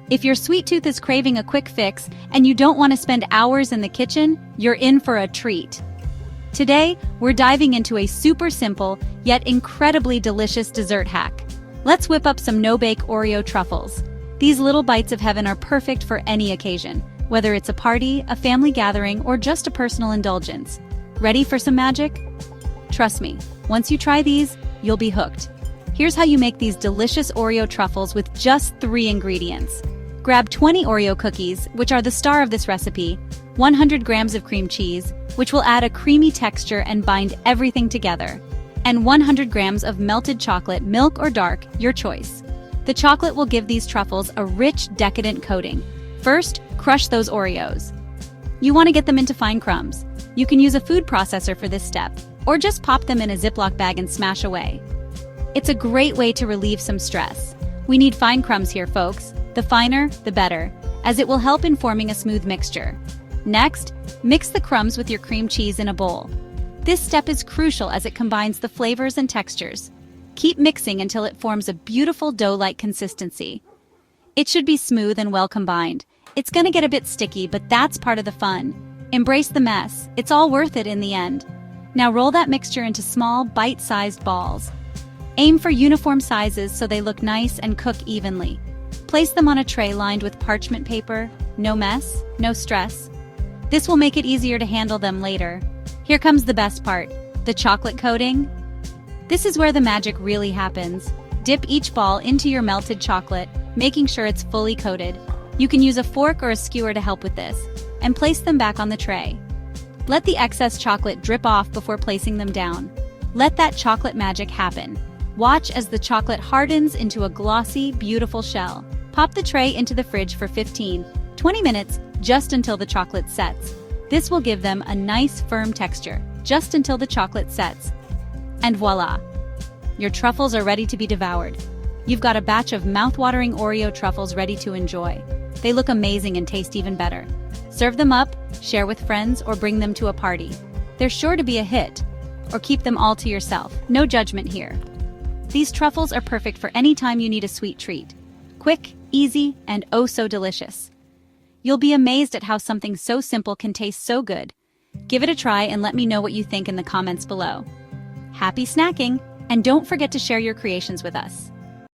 If your sweet tooth is craving a quick fix and you don't want to spend hours in the kitchen, you're in for a treat. Today, we're diving into a super simple, yet incredibly delicious dessert hack. Let's whip up some no-bake Oreo truffles. These little bites of heaven are perfect for any occasion, whether it's a party, a family gathering, or just a personal indulgence. Ready for some magic? Trust me, once you try these, you'll be hooked. Here's how you make these delicious Oreo truffles with just 3 ingredients. Grab 20 Oreo cookies, which are the star of this recipe, 100 grams of cream cheese, which will add a creamy texture and bind everything together, and 100 grams of melted chocolate, milk or dark, your choice. The chocolate will give these truffles a rich, decadent coating. First, crush those Oreos. You want to get them into fine crumbs. You can use a food processor for this step, or just pop them in a Ziploc bag and smash away. It's a great way to relieve some stress. We need fine crumbs here, folks. The finer, the better, as it will help in forming a smooth mixture. Next, mix the crumbs with your cream cheese in a bowl. This step is crucial as it combines the flavors and textures. Keep mixing until it forms a beautiful dough-like consistency. It should be smooth and well combined. It's gonna get a bit sticky, but that's part of the fun. Embrace the mess. It's all worth it in the end. Now roll that mixture into small, bite-sized balls. Aim for uniform sizes so they look nice and cook evenly. Place them on a tray lined with parchment paper. No mess, no stress. This will make it easier to handle them later. Here comes the best part, the chocolate coating. This is where the magic really happens. Dip each ball into your melted chocolate, making sure it's fully coated. You can use a fork or a skewer to help with this, and place them back on the tray. Let the excess chocolate drip off before placing them down. Let that chocolate magic happen. Watch as the chocolate hardens into a glossy, beautiful shell. Pop the tray into the fridge for 15-20 minutes, just until the chocolate sets. This will give them a nice, firm texture, just until the chocolate sets. And voila! Your truffles are ready to be devoured. You've got a batch of mouth-watering Oreo truffles ready to enjoy. They look amazing and taste even better. Serve them up, share with friends, or bring them to a party. They're sure to be a hit. Or keep them all to yourself. No judgment here. These truffles are perfect for any time you need a sweet treat. Quick, easy, and oh so delicious. You'll be amazed at how something so simple can taste so good. Give it a try and let me know what you think in the comments below. Happy snacking, and don't forget to share your creations with us.